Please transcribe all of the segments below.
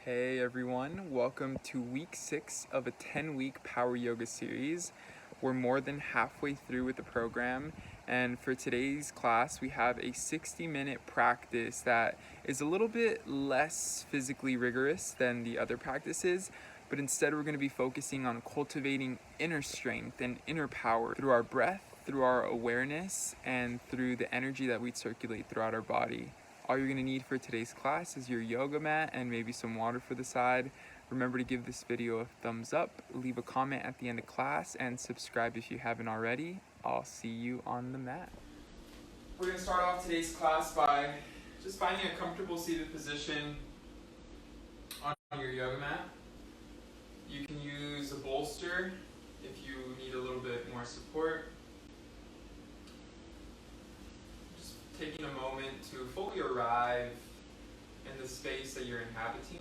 Hey everyone, welcome to week 6 of a 10-week PowerYoga series. We're more than halfway through with the program, and for today's class we have a 60-minute practice that is a little bit less physically rigorous than the other practices, but instead we're going to be focusing on cultivating inner strength and inner power through our breath, through our awareness, and through the energy that we circulate throughout our body. All you're going to need for today's class is your yoga mat and maybe some water for the side. Remember to give this video a thumbs up, leave a comment at the end of class, and subscribe if you haven't already. I'll see you on the mat. We're going to start off today's class by just finding a comfortable seated position on your yoga mat. You can use a bolster if you need a little bit more support. Taking a moment to fully arrive in the space that you're inhabiting.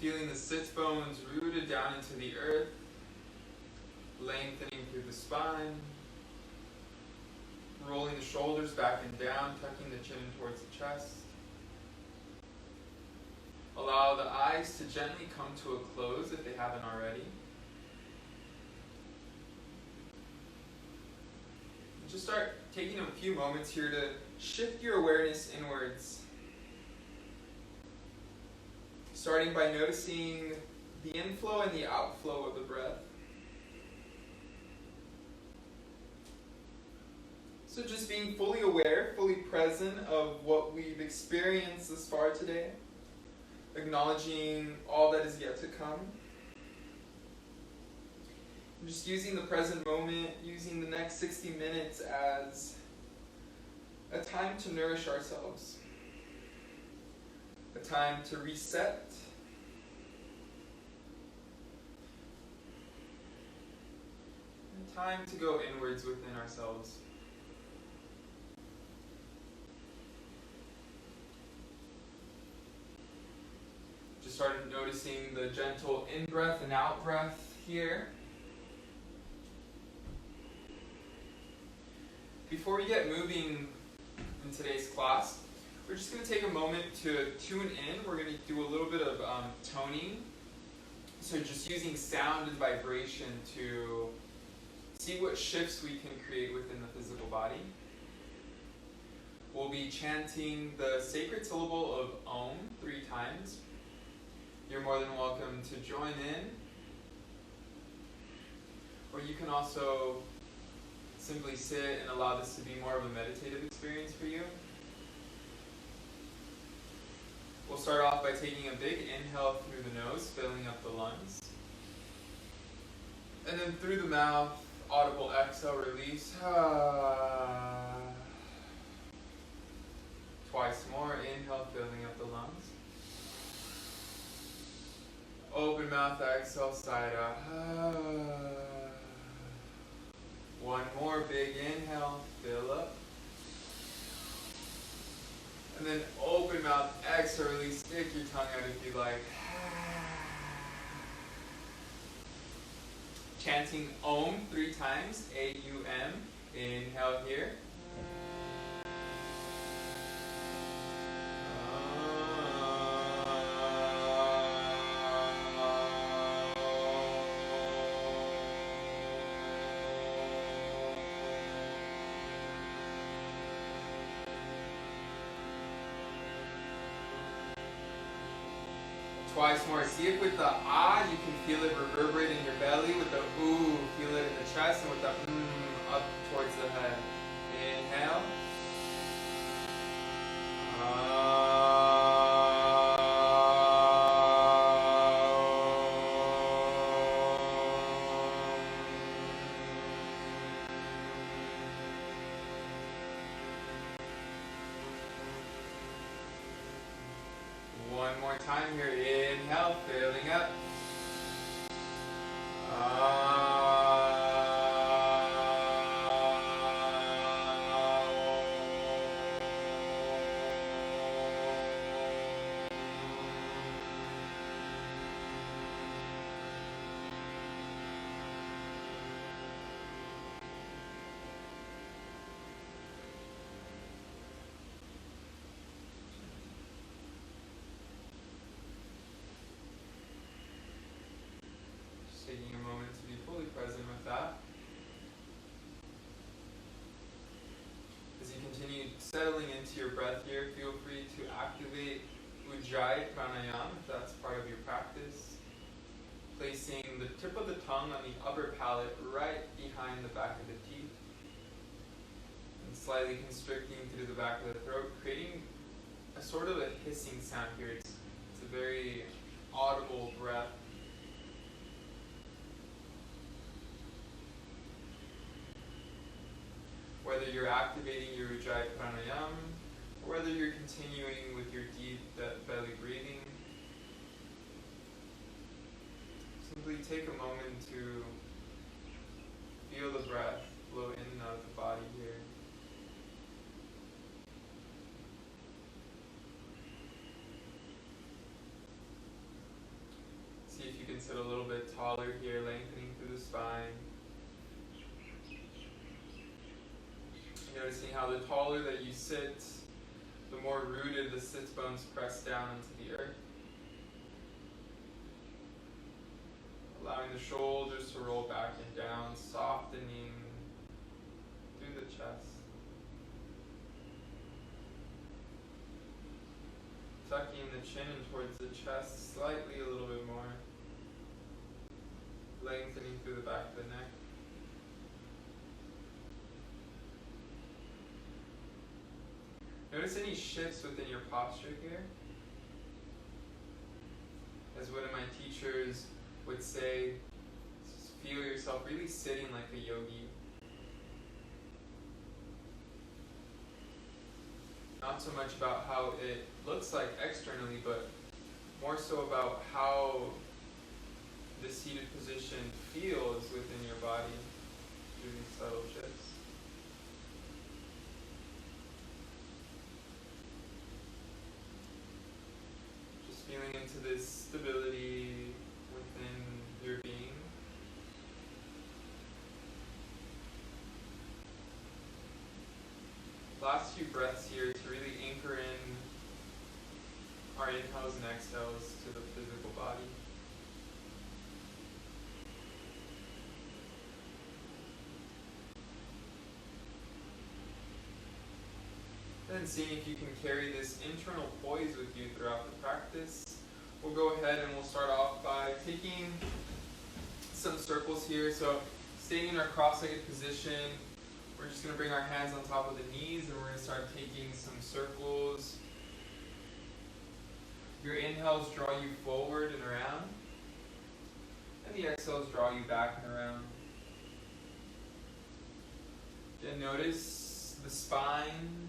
Feeling the sit bones rooted down into the earth, lengthening through the spine, rolling the shoulders back and down, tucking the chin towards the chest. Allow the eyes to gently come to a close if they haven't already. Just start taking a few moments here to shift your awareness inwards. Starting by noticing the inflow and the outflow of the breath. So just being fully aware, fully present of what we've experienced thus far today. Acknowledging all that is yet to come. Just using the present moment, using the next 60 minutes as a time to nourish ourselves, a time to reset, a time to go inwards within ourselves. Just started noticing the gentle in-breath and out-breath here. Before we get moving in today's class, we're just going to take a moment to tune in. We're going to do a little bit of toning. So just using sound and vibration to see what shifts we can create within the physical body. We'll be chanting the sacred syllable of Om 3 times. You're more than welcome to join in. Or you can also simply sit and allow this to be more of a meditative experience for you. We'll start off by taking a big inhale through the nose, filling up the lungs. And then through the mouth, audible exhale, release. Twice more, inhale, filling up the lungs. Open mouth, exhale, side out. One more big inhale, fill up. And then open mouth, exhale, release, stick your tongue out if you like. Chanting Om 3 times, A-U-M. Inhale here. Twice more. See it with the ah, you can feel it reverberate in your belly. With the ooh, feel it in the chest. And with the up towards the head. Inhale. One more time here. Inhale, filling up. your breath here, feel free to activate Ujjayi Pranayama if that's part of your practice. Placing the tip of the tongue on the upper palate right behind the back of the teeth. And slightly constricting through the back of the throat, creating a sort of a hissing sound here. It's a very audible breath. Whether you're activating your Ujjayi Pranayama, or whether you're continuing with your deep belly breathing, simply take a moment to feel the breath flow in and out of the body here. See if you can sit a little bit taller here, lengthening through the spine. Noticing how the taller that you sit, the more rooted the sits bones press down into the earth. Allowing the shoulders to roll back and down, softening through the chest. Tucking the chin in towards the chest slightly a little bit more. Lengthening through the back of the neck. Notice any shifts within your posture here. As one of my teachers would say, feel yourself really sitting like a yogi. Not so much about how it looks like externally, but more so about how the seated position feels within your body through these subtle shifts. Feeling into this stability within your being. Last few breaths here to really anchor in our inhales and exhales to the physical body. Then seeing if you can carry this internal poise with you throughout the practice. We'll go ahead and we'll start off by taking some circles here. So staying in our cross-legged position, we're just going to bring our hands on top of the knees and we're going to start taking some circles. Your inhales draw you forward and around, and the exhales draw you back and around. Again, notice the spine,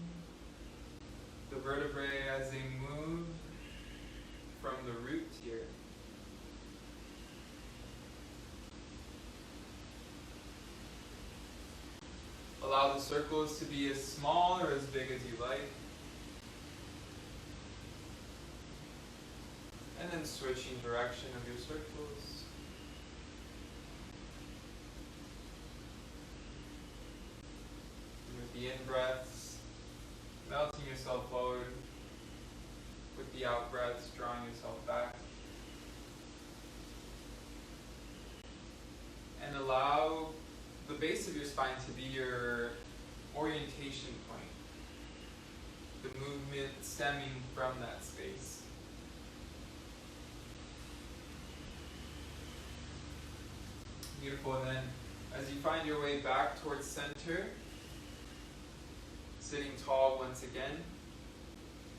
the vertebrae as they move from the root here. Allow the circles to be as small or as big as you like. And then switching direction of your circles. And with the in-breaths, melting yourself forward. With the out-breaths, drawing yourself back. And allow the base of your spine to be your orientation point. The movement stemming from that space. Beautiful. And then as you find your way back towards center, sitting tall once again,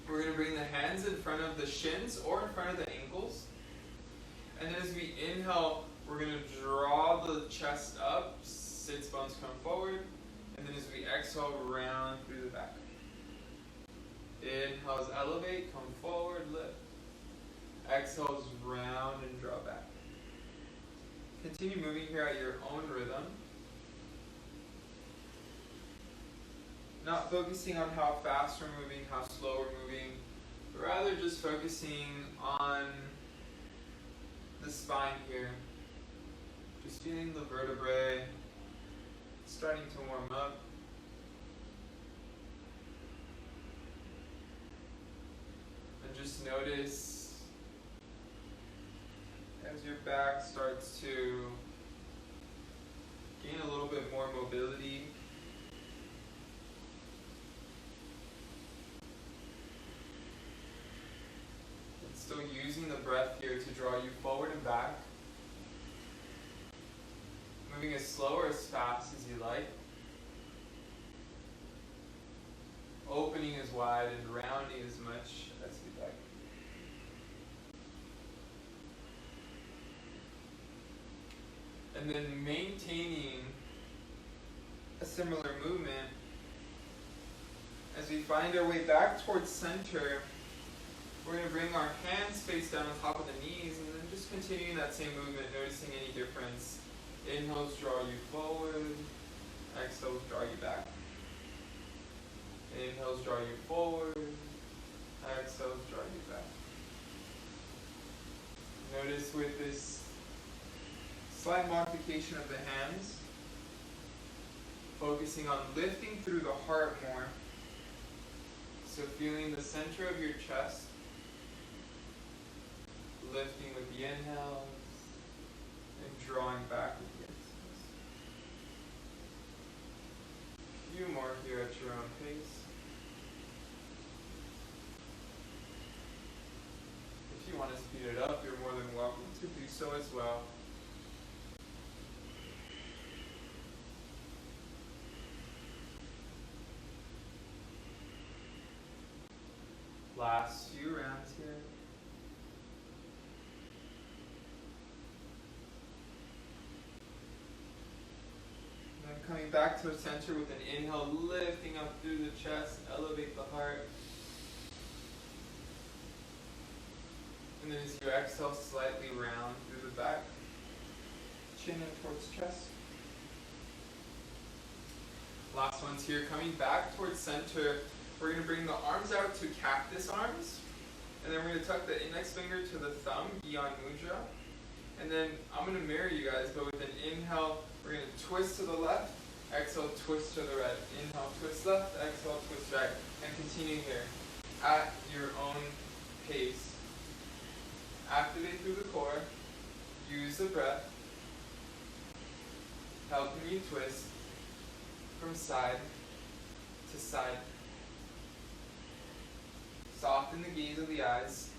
we're going to bring the hands in front of the shins or in front of the ankles. And as we inhale, we're going to draw the chest up, sits bones come forward, and then as we exhale, round through the back. Inhales, elevate, come forward, lift. Exhales, round and draw back. Continue moving here at your own rhythm. Not focusing on how fast we're moving, how slow we're moving, but rather just focusing on the spine here. Just feeling the vertebrae starting to warm up. And just notice as your back starts to gain a little bit more mobility. breath here to draw you forward and back, moving as slow or as fast as you like, opening as wide and rounding as much as you like. And then maintaining a similar movement as we find our way back towards center. We're going to bring our hands face down on top of the knees and then just continuing that same movement, noticing any difference. Inhales draw you forward, exhales draw you back. Inhales draw you forward, exhales draw you back. Notice with this slight modification of the hands, focusing on lifting through the heart more. So feeling the center of your chest, lifting with the inhales, and drawing back with the exhales. A few more here at your own pace. If you want to speed it up, you're more than welcome to do so as well. Last few rounds here. And then coming back to the center with an inhale, lifting up through the chest, elevate the heart. And then as you exhale, slightly round through the back, chin in towards chest. Last one's here, coming back towards center. We're going to bring the arms out to cactus arms, and then we're going to tuck the index finger to the thumb, Gyan Mudra. And then I'm going to mirror you guys, but with an inhale, we're going to twist to the left, exhale, twist to the right. Inhale, twist left, exhale, twist right. And continue here at your own pace. Activate through the core, use the breath, helping you twist from side to side. Soften the gaze of the eyes.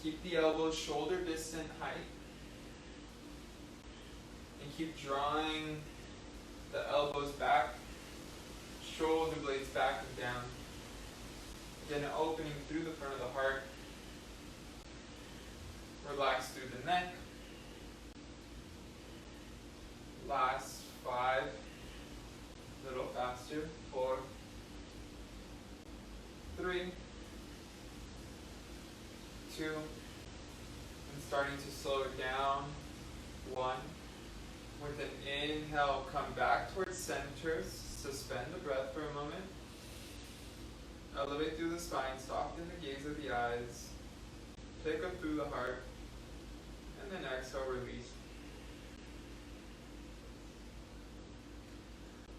Keep the elbows shoulder distant height. And keep drawing the elbows back, shoulder blades back and down. Again, opening through the front of the heart. Relax through the neck. Last 5. A little faster. 4. 3, 2, and starting to slow it down. 1. With an inhale, come back towards center. Suspend the breath for a moment. Elevate through the spine. Soften the gaze of the eyes. Pick up through the heart. And then exhale, release.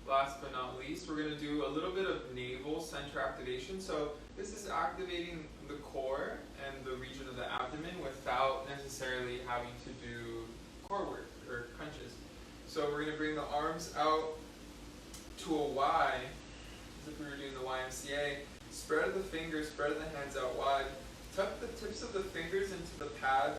Last but not least, we're going to do a little bit of navel center activation. So this is activating the core and the region of the abdomen without necessarily having to do core work or crunches. So we're going to bring the arms out to a Y, as if we were doing the YMCA. Spread the fingers, spread the hands out wide. Tuck the tips of the fingers into the pad.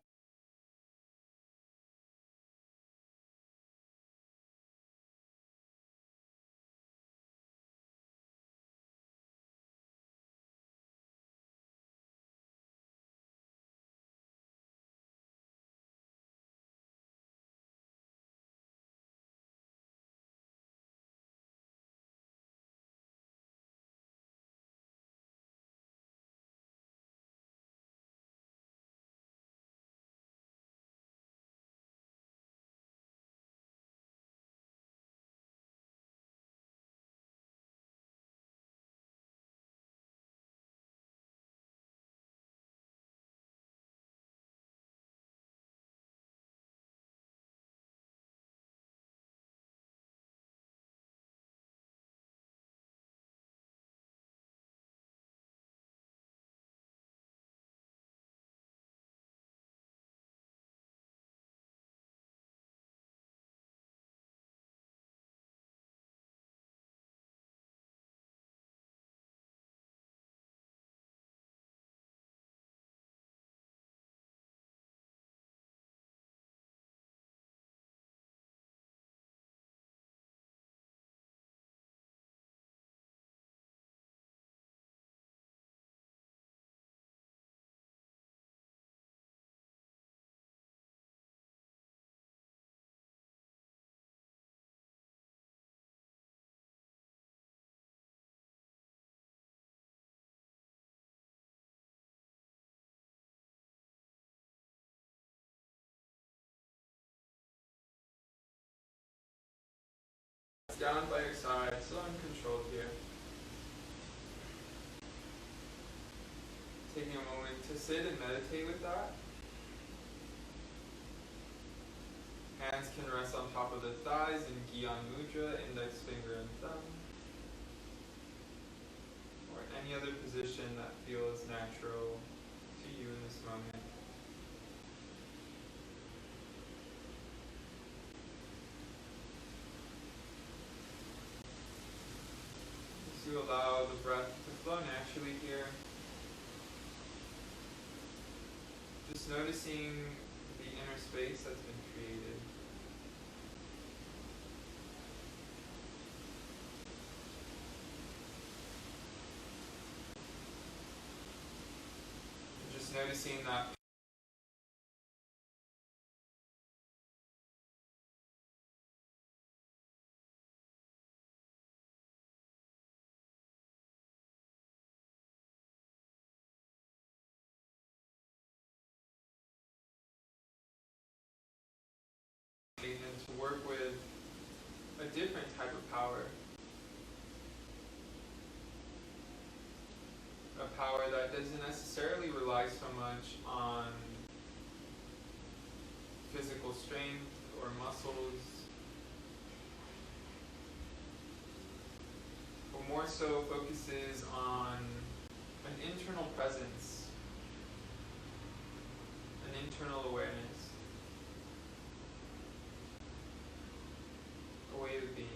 ground by your side, so uncontrolled here. Taking a moment to sit and meditate with that. Hands can rest on top of the thighs in Gyan Mudra, index finger and thumb. Or any other position that feels natural to you in this moment. As you allow the breath to flow naturally here. Just noticing the inner space that's been created. And just noticing that and to work with a different type of power. A power that doesn't necessarily rely so much on physical strength or muscles, but more so focuses on an internal presence, an internal awareness, a way of being.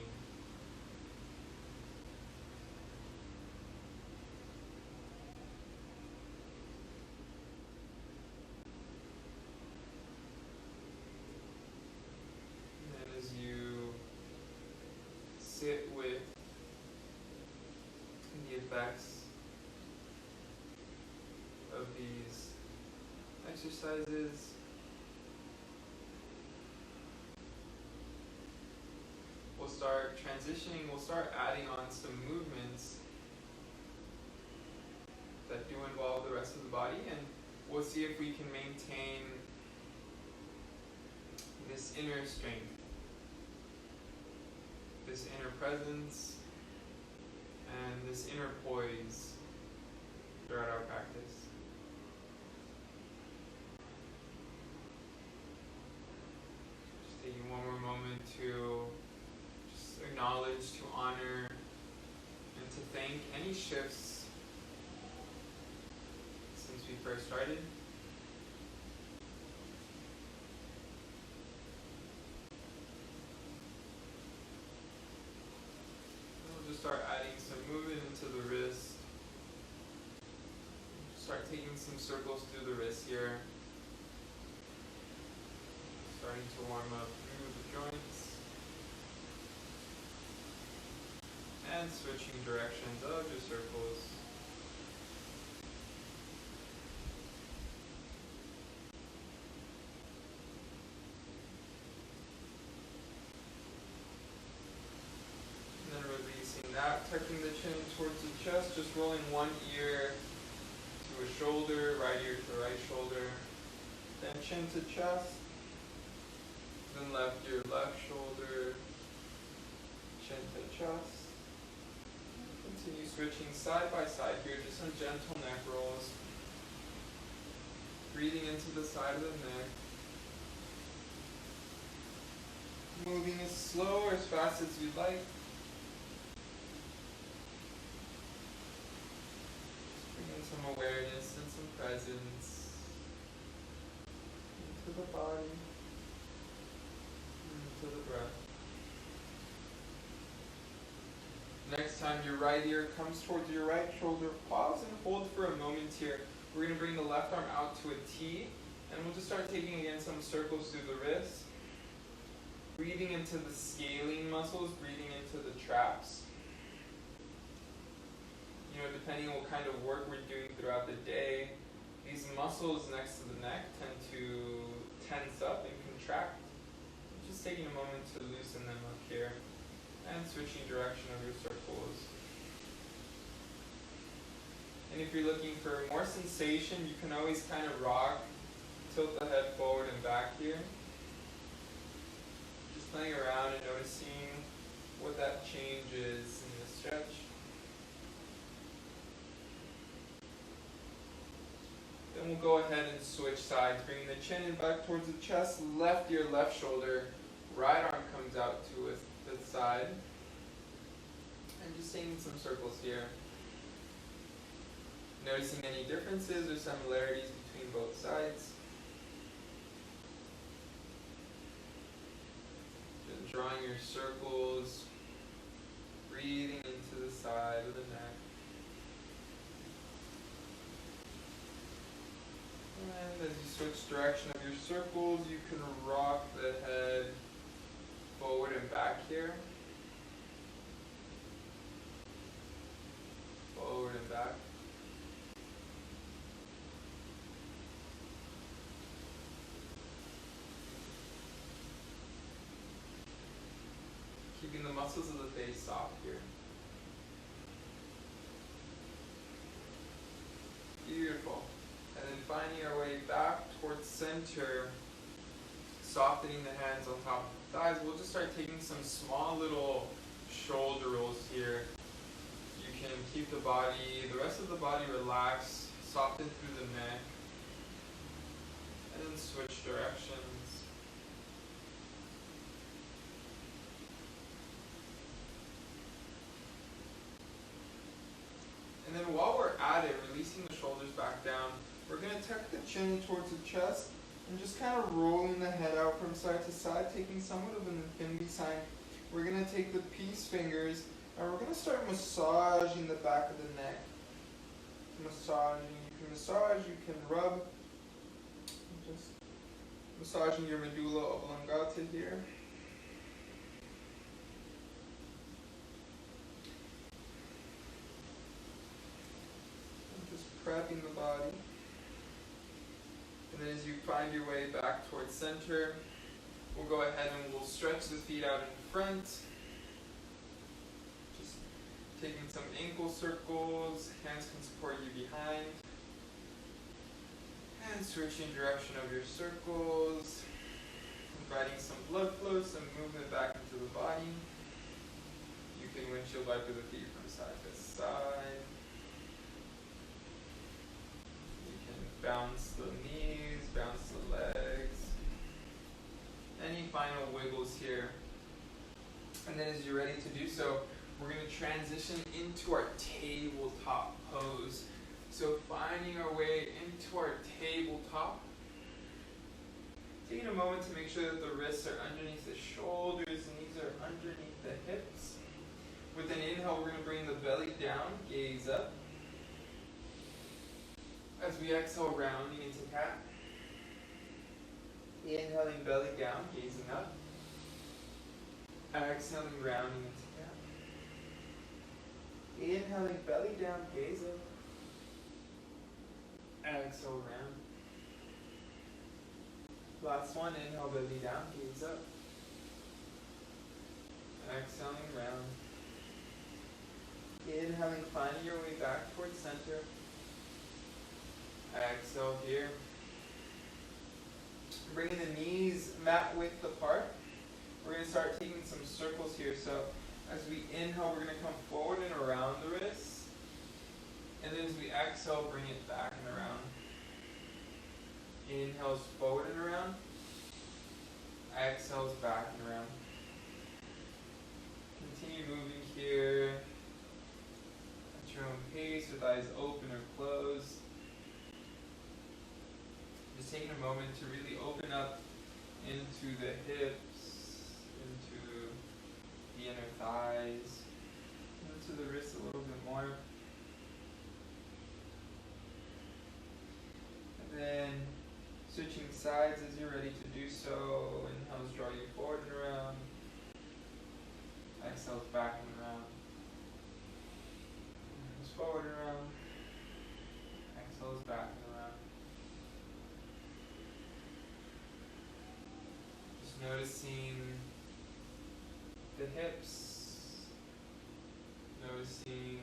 Sit with the effects of these exercises. We'll start transitioning, we'll start adding on some movements that do involve the rest of the body, and we'll see if we can maintain this inner strength, this inner presence, and this inner poise throughout our practice. Just taking one more moment to just acknowledge, to honor, and to thank any shifts since we first started. Start adding some movement into the wrist. Start taking some circles through the wrist here. Starting to warm up through the joints. And switching directions of your circles. That, tucking the chin towards the chest, just rolling one ear to a shoulder, right ear to the right shoulder, then chin to chest, then left ear, left shoulder, chin to chest. Continue switching side by side here, just some gentle neck rolls. Breathing into the side of the neck. Moving as slow or as fast as you'd like. Some awareness and some presence into the body, into the breath. Next time your right ear comes towards your right shoulder, pause and hold for a moment here. We're going to bring the left arm out to a T, and we'll just start taking again some circles through the wrist. Breathing into the scaling muscles, breathing into the traps. You know, depending on what kind of work we're doing throughout the day, these muscles next to the neck tend to tense up and contract. Just taking a moment to loosen them up here and switching direction of your circles. And if you're looking for more sensation, you can always kind of rock, tilt the head forward and back here. Just playing around and noticing what that change is in the stretch. Then we'll go ahead and switch sides, bringing the chin in back towards the chest, left ear, left shoulder, right arm comes out to the side. And just taking some circles here. Noticing any differences or similarities between both sides. Just drawing your circles, breathing into the side of the neck. And as you switch direction of your circles, you can rock the head forward and back here. Forward and back. Keeping the muscles of the face soft here. Beautiful. And then finding our way back towards center, softening the hands on top of the thighs. We'll just start taking some small little shoulder rolls here. You can keep the rest of the body relaxed, soften through the neck, and then switch directions. And then while we're at it, releasing the shoulders back down, we're going to tuck the chin towards the chest and just kind of rolling the head out from side to side, taking somewhat of an infinity sign. We're going to take the peace fingers and we're going to start massaging the back of the neck. Massaging, you can massage, you can rub. Just massaging your medulla oblongata here. Prepping the body. And then as you find your way back towards center, we'll go ahead and we'll stretch the feet out in front. Just taking some ankle circles, hands can support you behind. And switching direction of your circles, inviting some blood flow, some movement back into the body. You can windshield wiper the feet from side to side. Bounce the knees, bounce the legs. Any final wiggles here. And then as you're ready to do so, we're going to transition into our tabletop pose. So finding our way into our tabletop. Taking a moment to make sure that the wrists are underneath the shoulders and knees are underneath the hips. With an inhale, we're going to bring the belly down, gaze up. As we exhale, rounding into cat. Inhaling, belly down, gazing up. Exhaling, rounding into cat. Inhaling, belly down, gaze up. Exhale, round. Last one, inhale, belly down, gaze up. Exhaling, round. Inhaling, finding your way back towards center. Exhale here. Bringing the knees mat width apart. We're going to start taking some circles here. So as we inhale, we're going to come forward and around the wrists. And then as we exhale, bring it back and around. Inhales forward and around. Exhales back and around. Continue moving here at your own pace with eyes open or closed. Just taking a moment to really open up into the hips, into the inner thighs, into the wrists a little bit more. And then switching sides as you're ready to do so. Inhales draw you forward and around. Exhales back and around. Inhales forward and around. Exhales back and around. Just noticing the hips. Noticing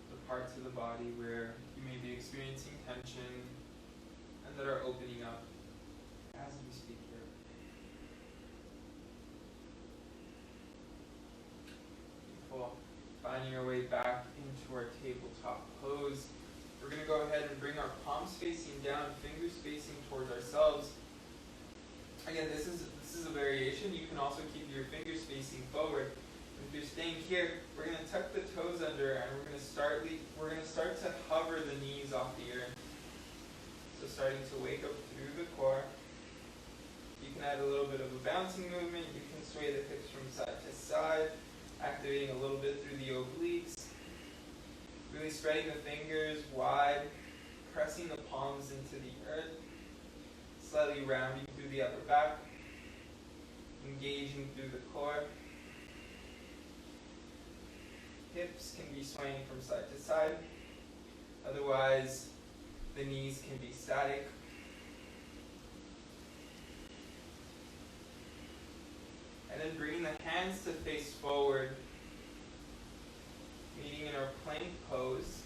the parts of the body where you may be experiencing tension and that are opening up as we speak here. Finding our way back into our tabletop pose. We're going to go ahead and bring our palms facing down, fingers facing towards ourselves. Again, this is a variation. You can also keep your fingers facing forward. If you're staying here, we're going to tuck the toes under, and we're going to start to hover the knees off the earth. So starting to wake up through the core. You can add a little bit of a bouncing movement. You can sway the hips from side to side, activating a little bit through the obliques. Really spreading the fingers wide, pressing the palms into the earth, slightly rounding through the upper back, engaging through the core. Hips can be swaying from side to side. Otherwise, the knees can be static. And then bringing the hands to face forward, meeting in our plank pose,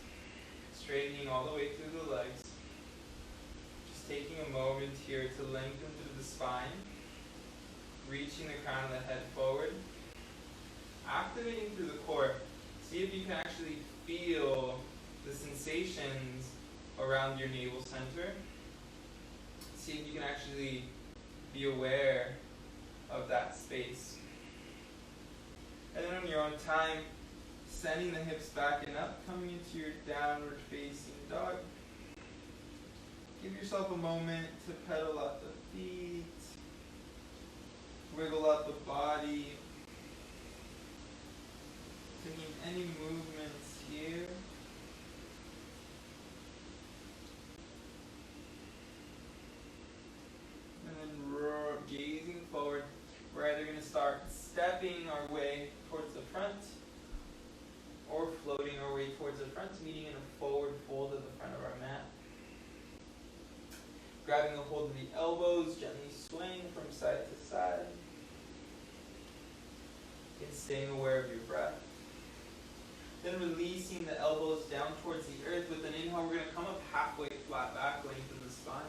straightening all the way through the legs. Just taking a moment here to lengthen through the spine, reaching the crown of the head forward, activating through the core. See if you can actually feel the sensations around your navel center. See if you can actually be aware of that space. And then on your own time, sending the hips back and up, coming into your downward facing dog. Give yourself a moment to pedal out the feet, wiggle out the body, taking any movements here. And then gazing forward. We're either going to start stepping our way towards the front or floating our way towards the front, meeting in a forward fold at the front of our mat. Grabbing a hold of the elbows, gently swaying from side to side. And staying aware of your breath. Then releasing the elbows down towards the earth. With an inhale, we're going to come up halfway, flat back, lengthen the spine.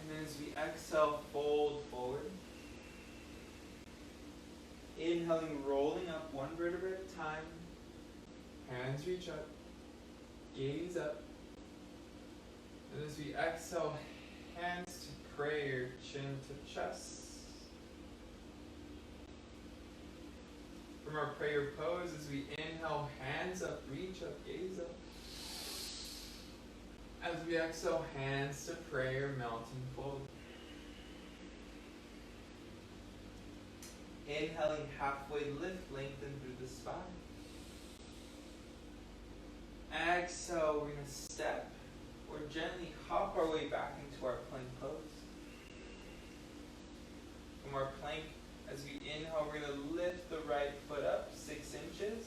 And then as we exhale, fold forward. Inhaling, rolling up one vertebra at a time. Hands reach up. Gaze up. And as we exhale, hands to prayer, chin to chest. From our prayer pose, as we inhale, hands up, reach up, gaze up. As we exhale, hands to prayer, melting forward. Inhaling, halfway lift, lengthen through the spine. Exhale, we're going to step or gently hop our way back into our plank pose. From our plank, as we inhale, we're going to lift the right foot up 6 inches.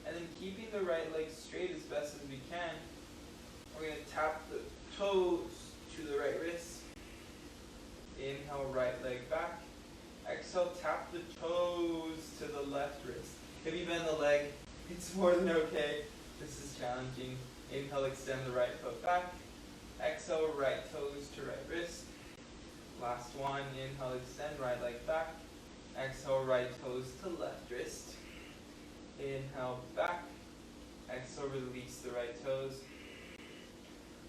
And then keeping the right leg straight as best as we can, we're going to tap the toes to the right wrist. Inhale, right leg back. Exhale, tap the toes to the left wrist. If you bend the leg, it's more than okay. This is challenging. Inhale, extend the right foot back. Exhale, right toes to right wrist. Last one, inhale, extend right leg back. Exhale, right toes to left wrist. Inhale, back. Exhale, release the right toes.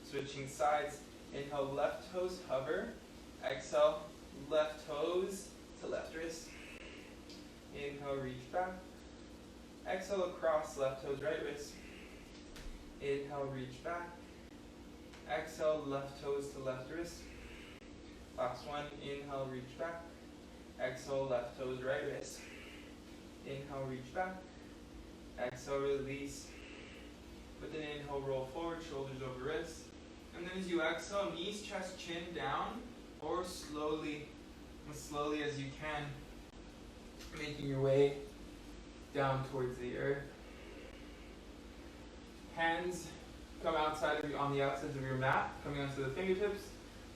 Switching sides. Inhale, left toes hover. Exhale, left toes to left wrist. Inhale, reach back. Exhale, across left toes, right wrist. Inhale, reach back. Exhale, left toes to left wrist. Last one, inhale, reach back. Exhale, left toes, right wrist. Inhale, reach back. Exhale, release. With an inhale, roll forward, shoulders over wrists. And then as you exhale, knees, chest, chin down, or slowly, as slowly as you can, making your way down towards the earth. Hands come outside of you, on the outsides of your mat, coming onto the fingertips.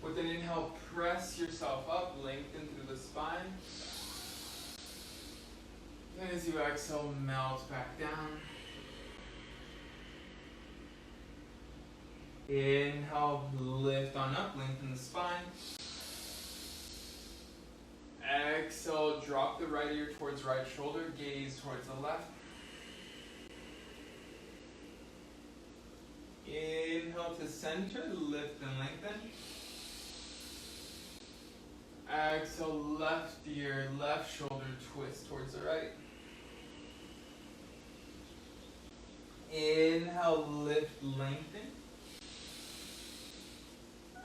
With an inhale, press yourself up, lengthen through the spine. Then as you exhale, melt back down. Inhale, lift on up, lengthen the spine. Exhale, drop the right ear towards right shoulder, gaze towards the left. Inhale to center, lift and lengthen. Exhale, left ear, left shoulder, twist towards the right. Inhale, lift, lengthen.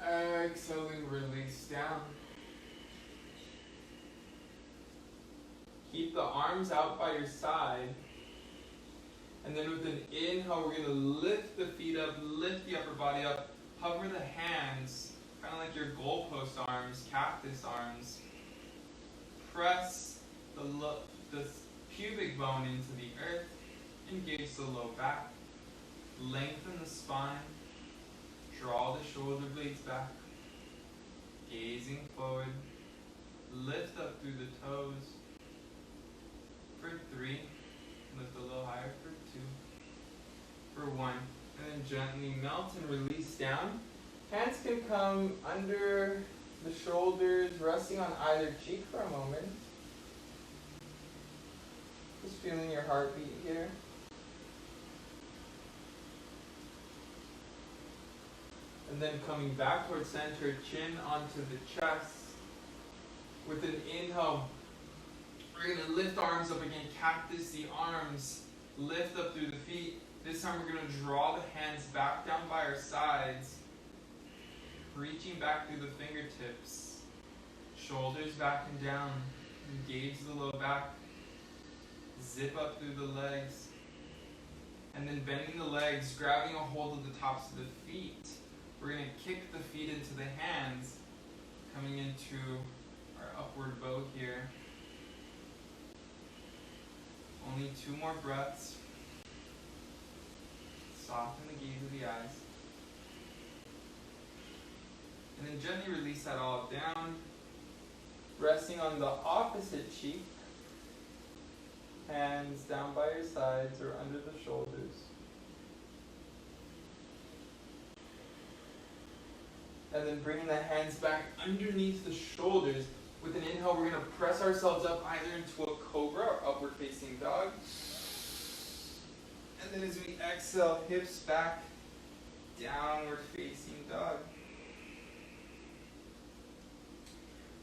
Exhaling, release down. Keep the arms out by your side. And then with an inhale, we're going to lift the feet up, lift the upper body up, hover the hands, kind of like your goalpost arms, cactus arms. Press the pubic bone into the earth, engage the low back, lengthen the spine, draw the shoulder blades back, gazing forward, lift up through the toes. For 3, lift a little higher for 2, for 1, and then gently melt and release down. Hands can come under the shoulders, resting on either cheek for a moment. Just feeling your heartbeat here. And then coming back towards center, chin onto the chest. With an inhale, we're going to lift arms up again, cactus the arms, lift up through the feet. This time we're going to draw the hands back down by our sides, reaching back through the fingertips, shoulders back and down, engage the low back, zip up through the legs, and then bending the legs, grabbing a hold of the tops of the feet. We're going to kick the feet into the hands, coming into our upward bow here. Only 2 more breaths. Soften the gaze of the eyes. And then gently release that all down. Resting on the opposite cheek. Hands down by your sides or under the shoulders. And then bringing the hands back underneath the shoulders. With an inhale, we're going to press ourselves up either into a cobra or upward facing dog. And then as we exhale, hips back, downward facing dog.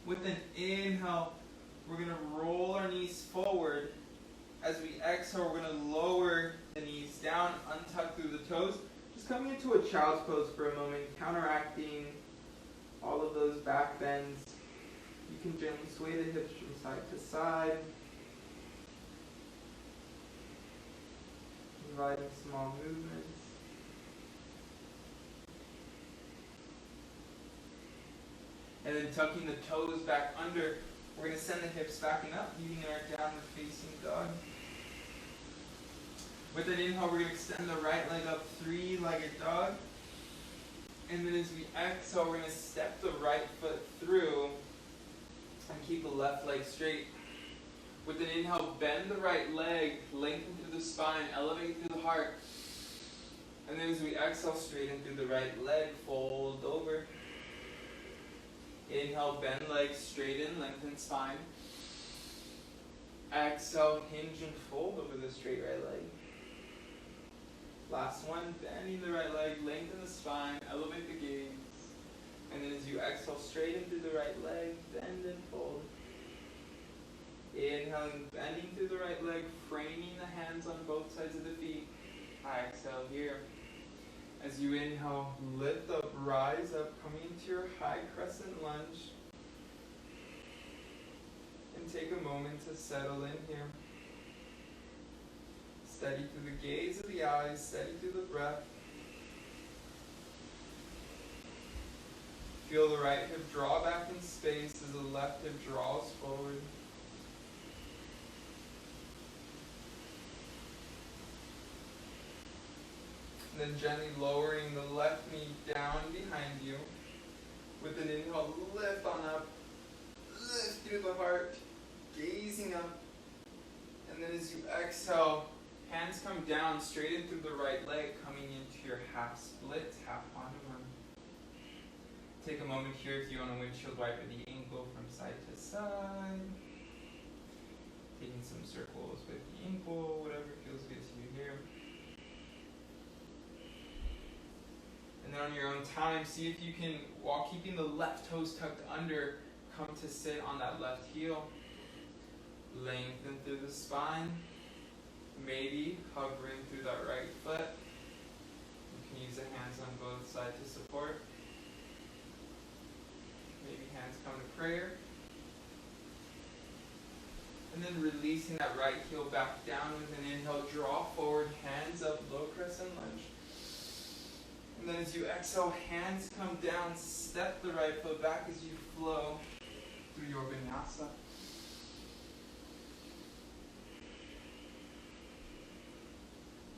With an inhale, we're going to roll our knees forward. As we exhale, we're going to lower the knees down, untuck through the toes. Just coming into a child's pose for a moment, counteracting all of those back bends. You can gently sway the hips from side to side. Inviting small movements. And then tucking the toes back under. We're going to send the hips backing up, meeting our downward facing dog. With an inhale, we're going to extend the right leg up, 3-legged dog. And then as we exhale, we're going to step the right foot through and keep the left leg straight. With an inhale, bend the right leg, lengthen through the spine, elevate through the heart. And then as we exhale, straighten through the right leg, fold over. Inhale, bend legs, straighten, lengthen spine. Exhale, hinge and fold over the straight right leg. Last one, bending the right leg, lengthen the spine, elevate the gaze. And then as you exhale, straighten through the right leg, bend and fold. Inhaling, bending through the right leg, framing the hands on both sides of the feet. Exhale here. As you inhale, lift up, rise up, coming into your high crescent lunge. And take a moment to settle in here. Steady through the gaze of the eyes, steady through the breath. Feel the right hip draw back in space as the left hip draws forward. And then gently lowering the left knee down behind you. With an inhale, lift on up. Lift through the heart, gazing up. And then as you exhale, hands come down, straighten through the right leg, coming into your half split, half on one. Take a moment here if you want to windshield wiper the ankle from side to side. Taking some circles with the ankle, whatever feels good to you here. And then on your own time, see if you can, while keeping the left toes tucked under, come to sit on that left heel. Lengthen through the spine. Maybe hovering through that right foot. You can use the hands on both sides to support. Maybe hands come to prayer. And then releasing that right heel back down with an inhale, draw forward, hands up, low crescent lunge. And then as you exhale, hands come down, step the right foot back as you flow through your vinyasa.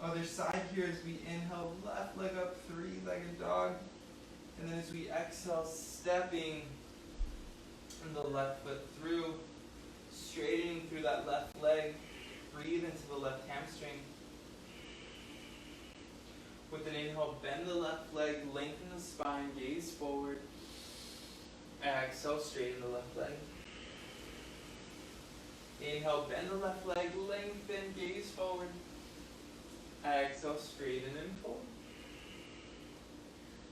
Other side here as we inhale, left leg up, three-legged dog. And then as we exhale, stepping the left foot through, straightening through that left leg, breathe into the left hamstring. With an inhale, bend the left leg, lengthen the spine, gaze forward. Exhale, straighten the left leg. Inhale, bend the left leg, lengthen, gaze forward. Exhale, straighten and fold.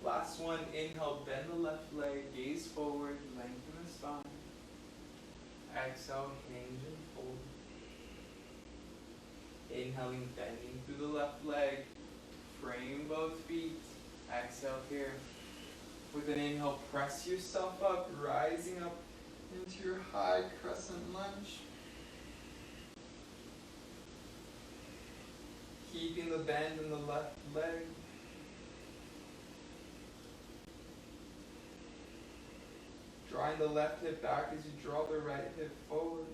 Last one, inhale, bend the left leg, gaze forward, lengthen the spine. Exhale, hinge and fold. Inhaling, bending through the left leg, frame both feet. Exhale here. With an inhale, press yourself up, rising up into your high crescent lunge. Keeping the bend in the left leg. Drawing the left hip back as you draw the right hip forward.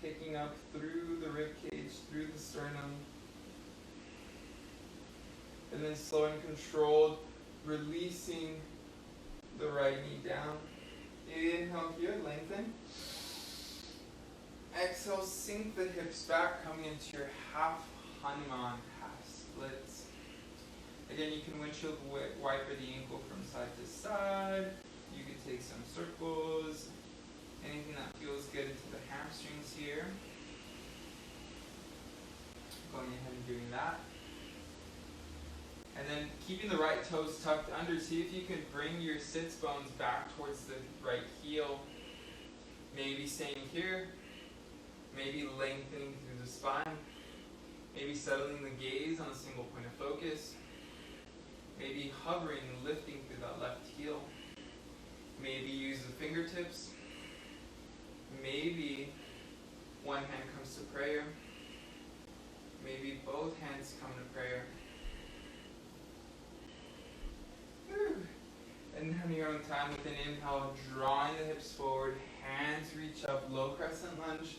Picking up through the rib cage, through the sternum. And then slow and controlled, releasing the right knee down. Inhale here, lengthen. Exhale, sink the hips back, coming into your half Hanuman, half splits. Again, you can windshield wiper the ankle from side to side. You can take some circles. Anything that feels good into the hamstrings here. Going ahead and doing that. And then keeping the right toes tucked under, see if you can bring your sits bones back towards the right heel. Maybe staying here. Maybe lengthening through the spine. Maybe settling the gaze on a single point of focus. Maybe hovering, lifting through that left heel. Maybe use the fingertips. Maybe one hand comes to prayer. Maybe both hands come to prayer. And on your own time, with an inhale, drawing the hips forward, hands reach up, low crescent lunge.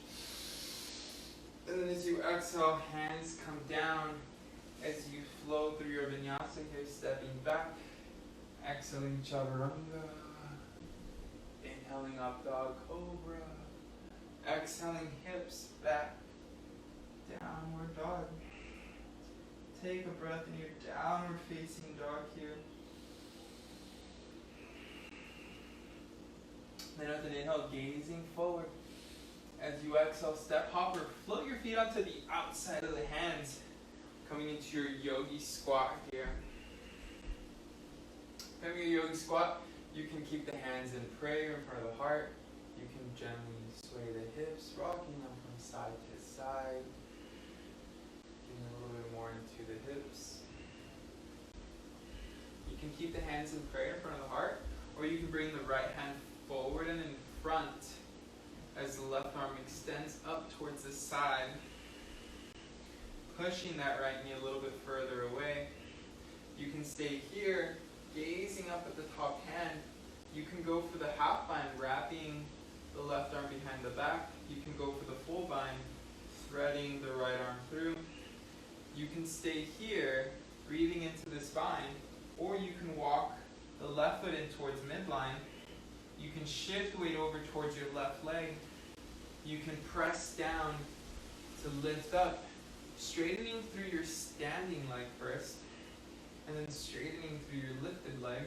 And then as you exhale, hands come down as you flow through your vinyasa here, stepping back. Exhaling, chaturanga. Inhaling up, dog cobra. Exhaling, hips back. Downward dog. Take a breath in your downward facing dog here. Then with an inhale, gazing forward. As you exhale, step hopper. Float your feet onto the outside of the hands. Coming into your yogi squat here. From your yogi squat, you can keep the hands in prayer in front of the heart. You can gently sway the hips, rocking them from side to side. Getting a little bit more into the hips. You can keep the hands in prayer in front of the heart, or you can bring the right hand forward and in front as the left arm extends up towards the side, pushing that right knee a little bit further away. You can stay here, gazing up at the top hand. You can go for the half bind, wrapping the left arm behind the back. You can go for the full bind, threading the right arm through. You can stay here, breathing into the spine, or you can walk the left foot in towards midline. You can shift weight over towards your left leg. You can press down to lift up, straightening through your standing leg first, and then then straightening through your lifted leg.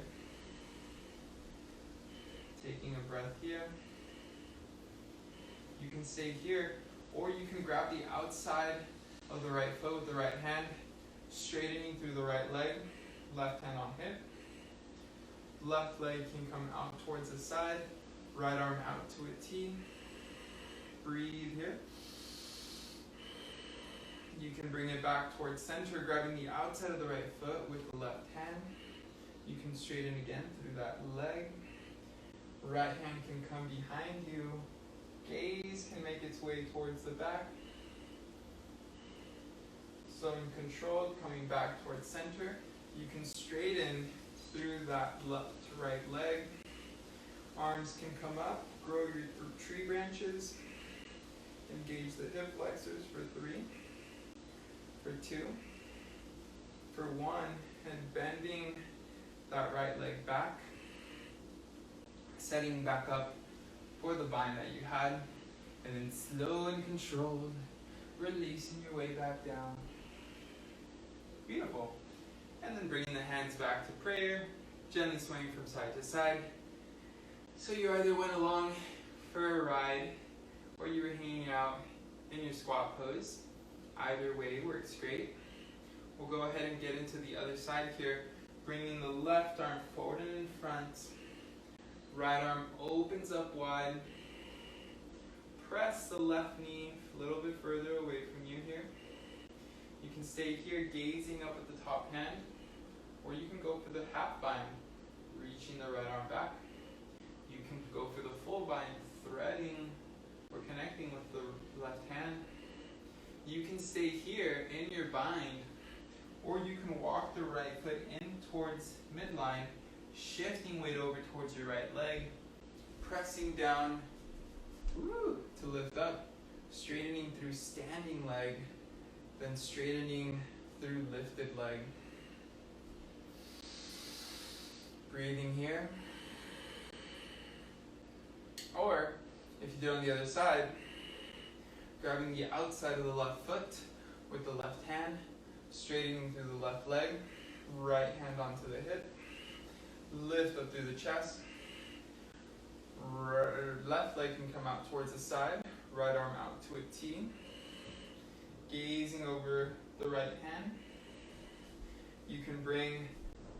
Taking a breath here. You can stay here, or you can grab the outside of the right foot with the right hand, straightening through the right leg, left hand on hip. Left leg can come out towards the side, right arm out to a T. Breathe here. You can bring it back towards center, grabbing the outside of the right foot with the left hand. You can straighten again through that leg. Right hand can come behind you. Gaze can make its way towards the back. So in control, coming back towards center. You can straighten through that left to right leg. Arms can come up, grow your tree branches. Engage the hip flexors for 3, for 2, for 1, and bending that right leg back. Setting back up for the bind that you had, and then slow and controlled, releasing your way back down. Beautiful. And then bringing the hands back to prayer, gently swaying from side to side. So you either went along for a ride, or you were hanging out in your squat pose. Either way works great. We'll go ahead and get into the other side here, bringing the left arm forward and in front. Right arm opens up wide. Press the left knee a little bit further away from you here. You can stay here gazing up at the top hand, or you can go for the half bind, reaching the right arm back. You can go for the full bind, threading or connecting with the left hand. You can stay here in your bind, or you can walk the right foot in towards midline, shifting weight over towards your right leg, pressing down to lift up, straightening through standing leg, then straightening through lifted leg. Breathing here. Or, if you do it on the other side, grabbing the outside of the left foot with the left hand, straightening through the left leg, right hand onto the hip, lift up through the chest. Left leg can come out towards the side, right arm out to a T. Gazing over the right hand. You can bring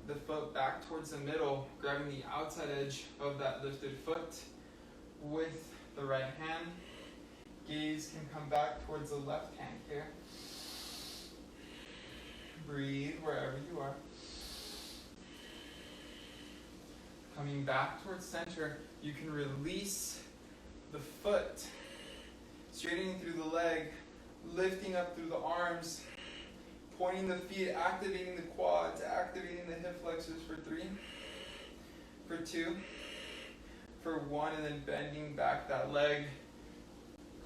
the foot back towards the middle, grabbing the outside edge of that lifted foot with the right hand. Gaze can come back towards the left hand here. Breathe wherever you are. Coming back towards center, you can release the foot, straightening through the leg, lifting up through the arms, pointing the feet, activating the quads, activating the hip flexors for 3, for 2, for 1, and then bending back that leg,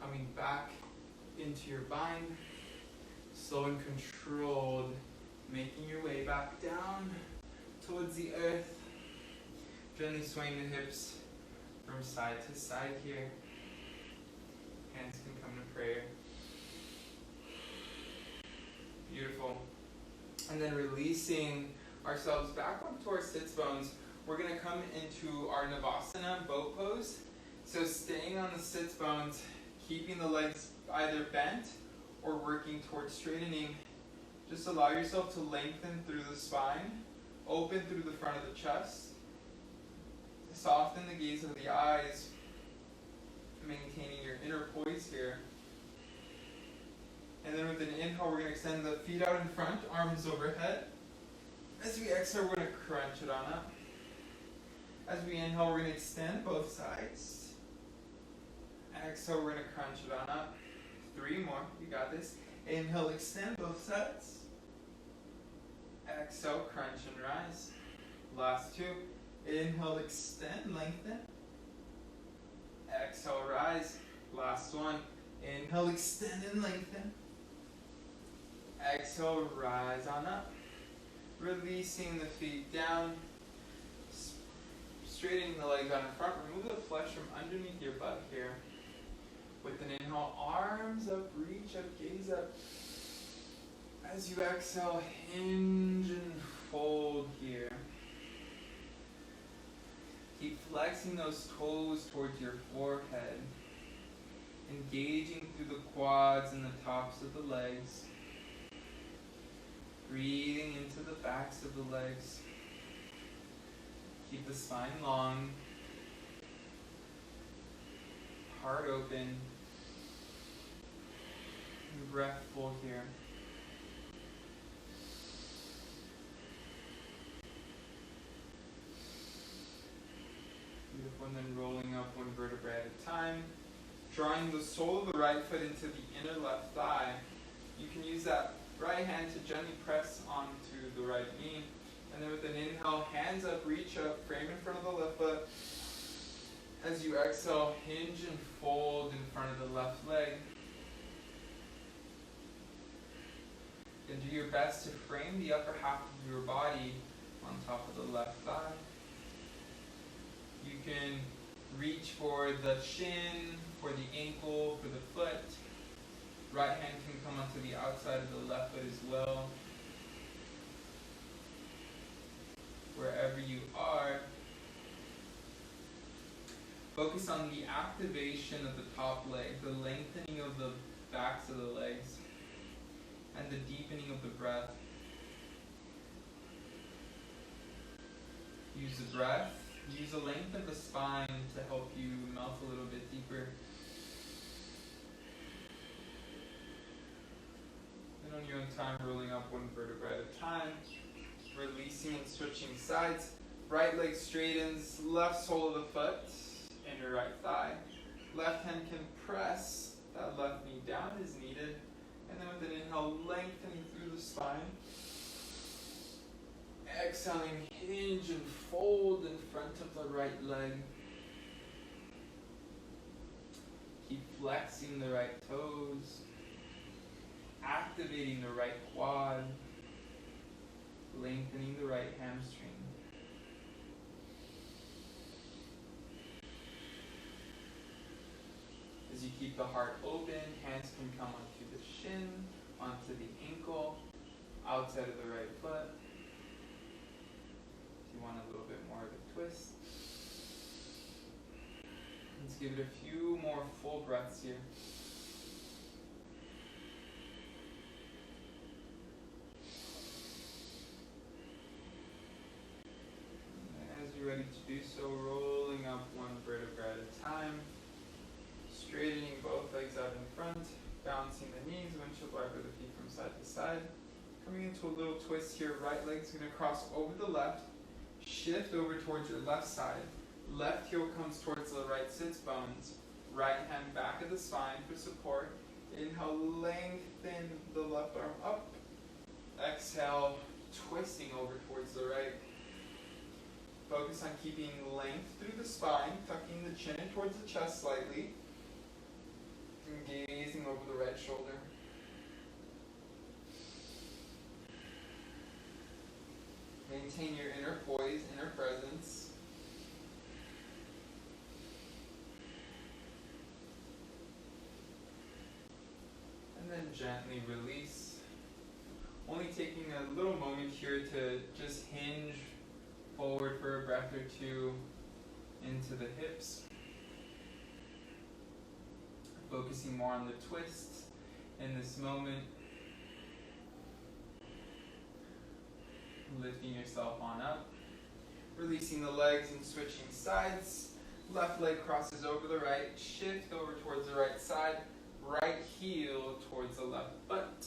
coming back into your bind, slow and controlled, making your way back down towards the earth, gently swaying the hips from side to side here. Hands can come to prayer. Beautiful. And then releasing ourselves back up to our sits bones, we're going to come into our Navasana boat pose. So staying on the sits bones, keeping the legs either bent or working towards straightening. Just allow yourself to lengthen through the spine, open through the front of the chest. Soften the gaze of the eyes, maintaining your inner poise here. And then with an inhale, we're going to extend the feet out in front, arms overhead. As we exhale, we're going to crunch it on up. As we inhale, we're going to extend both sides. Exhale, we're going to crunch it on up. 3 more, you got this. Inhale, extend both sides. Exhale, crunch and rise. Last 2. Inhale, extend, lengthen. Exhale, rise. Last 1. Inhale, extend and lengthen. Exhale, rise on up. Releasing the feet down. Straightening the legs out in front. Remove the flesh from underneath your butt here. With an inhale, arms up, reach up, gaze up. As you exhale, hinge and fold. flexing those toes towards your forehead, engaging through the quads and the tops of the legs, breathing into the backs of the legs. Keep the spine long, heart open, and breath full here. Beautiful, and then rolling up one vertebra at a time. Drawing the sole of the right foot into the inner left thigh. You can use that right hand to gently press onto the right knee. And then with an inhale, hands up, reach up, frame in front of the left foot. As you exhale, hinge and fold in front of the left leg. Then do your best to frame the upper half of your body on top of the left thigh. You can reach for the shin, for the ankle, for the foot. Right hand can come onto the outside of the left foot as well. Wherever you are, focus on the activation of the top leg, the lengthening of the backs of the legs, and the deepening of the breath. Use the breath. Use the length of the spine to help you melt a little bit deeper. And on your own time, rolling up one vertebra at a time, releasing and switching sides. Right leg straightens, left sole of the foot, and your right thigh. Left hand can press that left knee down as needed. And then with an inhale, lengthening through the spine. Exhaling, hinge and fold in front of the right leg. Keep flexing the right toes. Activating the right quad. Lengthening the right hamstring. As you keep the heart open, hands can come onto the shin, onto the ankle, outside of the right foot. If you want a little bit more of a twist. Let's give it a few more full breaths here. And as you're ready to do so, rolling up one vertebra at a time. Straightening both legs out in front, balancing the knees, windshield wiper the feet from side to side. Coming into a little twist here, right leg's going to cross over the left, shift over towards your left side. Left heel comes towards the right sits bones. Right hand back of the spine for support. Inhale, lengthen the left arm up. Exhale, twisting over towards the right. Focus on keeping length through the spine, tucking the chin in towards the chest slightly. And gazing over the right shoulder. Maintain your inner poise, inner presence. And then gently release. Only taking a little moment here to just hinge forward for a breath or two into the hips. Focusing more on the twists in this moment. Lifting yourself on up. Releasing the legs and switching sides. Left leg crosses over the right. Shift over towards the right side. Right heel towards the left foot.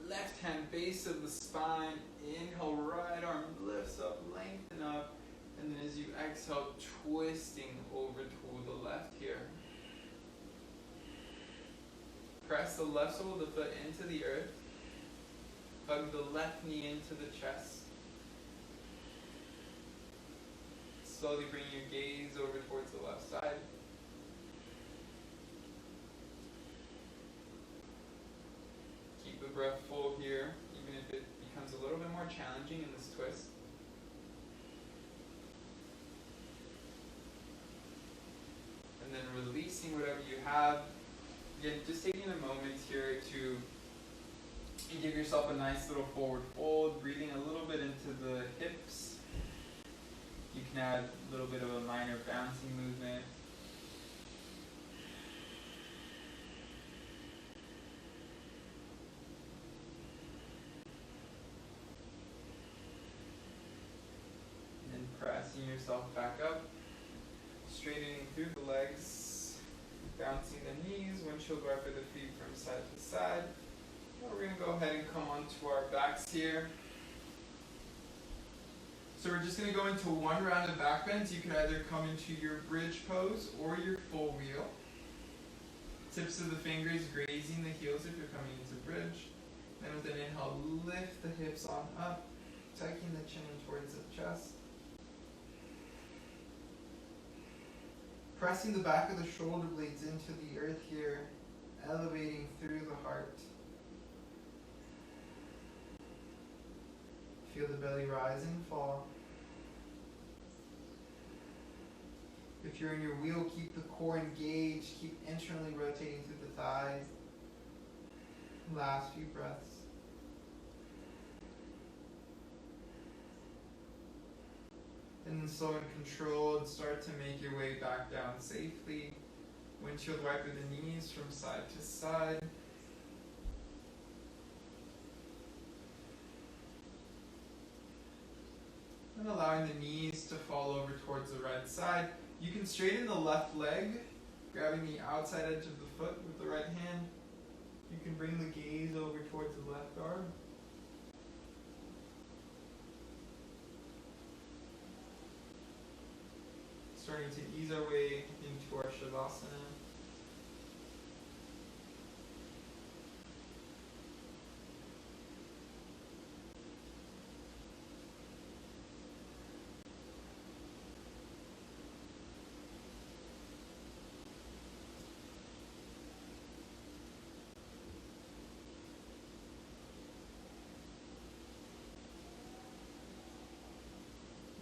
Left hand base of the spine. Inhale, right arm lifts up, lengthen up. And then as you exhale, twisting over to the left here. Press the left sole of the foot into the earth. Hug the left knee into the chest. Slowly bring your gaze over towards the left side. Keep the breath full here, even if it becomes a little bit more challenging in this twist. And then releasing whatever you have. Again, just taking a moment here to give yourself a nice little forward fold, breathing a little bit into the hips. You can add a little bit of a minor bounce lifting yourself back up, straightening through the legs, bouncing the knees, windshield wiper the feet from side to side. Now we're going to go ahead and come onto our backs here. So we're just going to go into one round of back bends. You can either come into your bridge pose or your full wheel. Tips of the fingers grazing the heels if you're coming into bridge. Then with an inhale, lift the hips on up, tucking the chin towards the chest. Pressing the back of the shoulder blades into the earth here, elevating through the heart. Feel the belly rise and fall. If you're in your wheel, keep the core engaged, keep internally rotating through the thighs. Last few breaths. And then slow and controlled, start to make your way back down safely. Windshield wiper the knees from side to side. And allowing the knees to fall over towards the right side. You can straighten the left leg, grabbing the outside edge of the foot with the right hand. You can bring the gaze over towards the left arm. Starting to ease our way into our Shavasana.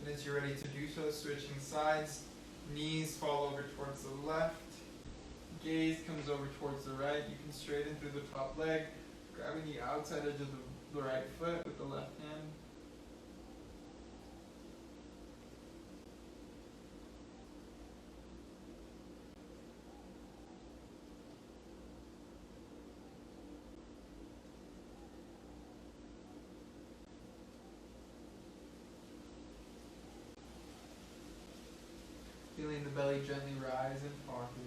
And as you're ready to do so, switching sides, knees fall over towards the left, gaze comes over towards the right. You can straighten through the top leg, grabbing the outside edge of the right foot with the left hand. Feeling the belly gently rise and fall here.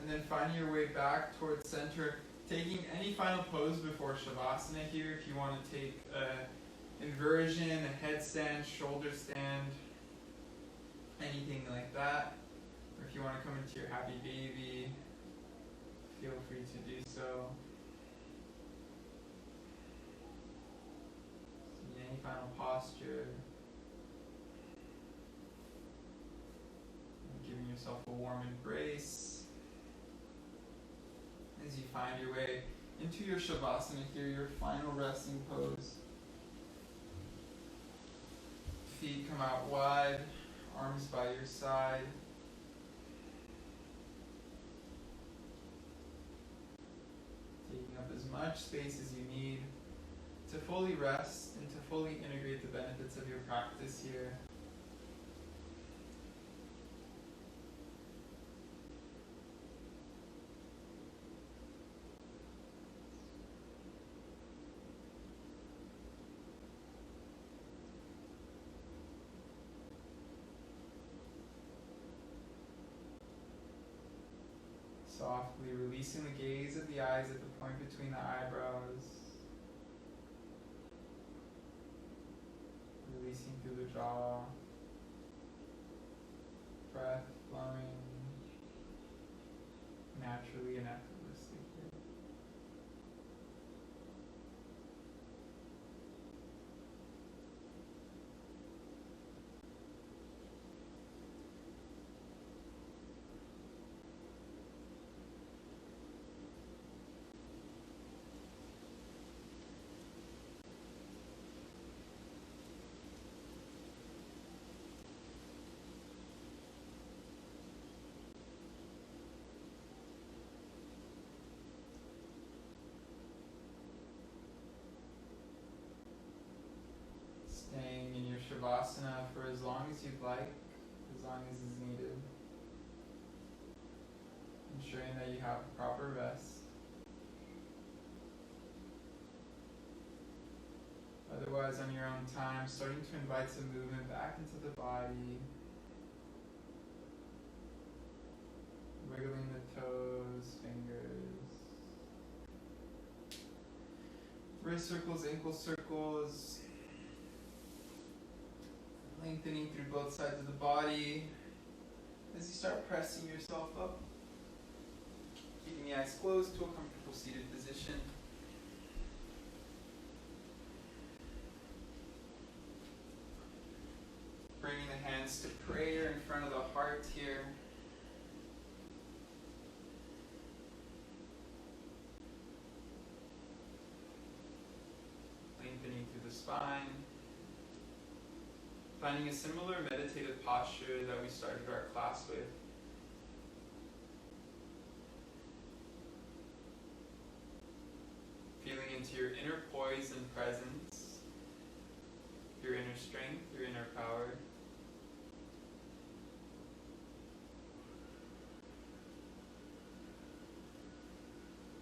And then finding your way back towards center, taking any final pose before Shavasana here. If you want to take an inversion, a headstand, shoulder stand, anything like that. Or if you want to come into your happy baby, feel free to do so. Any final posture. And giving yourself a warm embrace. As you find your way into your Shavasana here, your final resting pose. Feet come out wide, arms by your side. Taking up as much space as you need to fully rest and to fully integrate the benefits of your practice here. Softly releasing the gaze of the eyes at the point between the eyebrows. Releasing through the jaw. Breath flowing naturally and effortlessly here. Staying in your Shavasana for as long as you'd like, as long as is needed. ensuring that you have proper rest. Otherwise, on your own time, starting to invite some movement back into the body. Wiggling the toes, fingers. Wrist circles, ankle circles. Lengthening through both sides of the body. As you start pressing yourself up. Keeping the eyes closed to a comfortable seated position. Bringing the hands to prayer in front of the heart here. Lengthening through the spine. Finding a similar meditative posture that we started our class with. Feeling into your inner poise and presence, your inner strength, your inner power.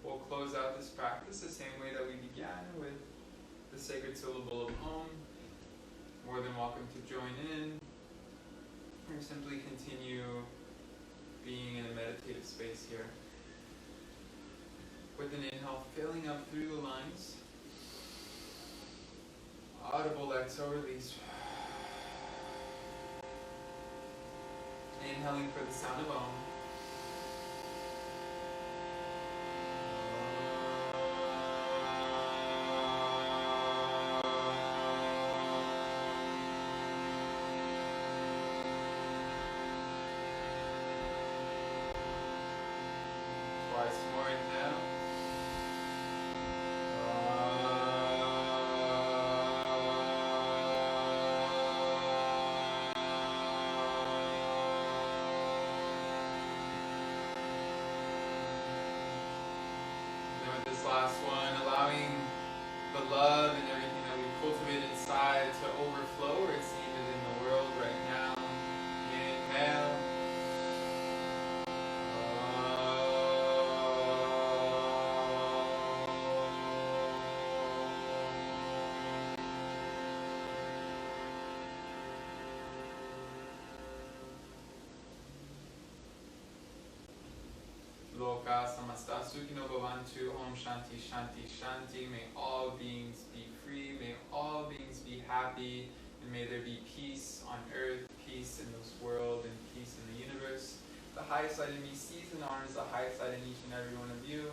We'll close out this practice the same way that we began, with the sacred syllable of Om. More than welcome to join in, or simply continue being in a meditative space here. With an inhale, filling up through the lungs. Audible exhale, release. Inhaling for the sound of Om. Twice more inhale. Then with this last one, allowing the love and everything that we cultivate inside to overflow where it's needed in the world right now. Inhale. Loka samasta sukhino bhavantu. Om shanti shanti shanti. May all beings be free. May all beings be happy. And may there be peace on earth, peace in this world, and peace in the universe. The highest light in me sees and honors the highest light in each and every one of you.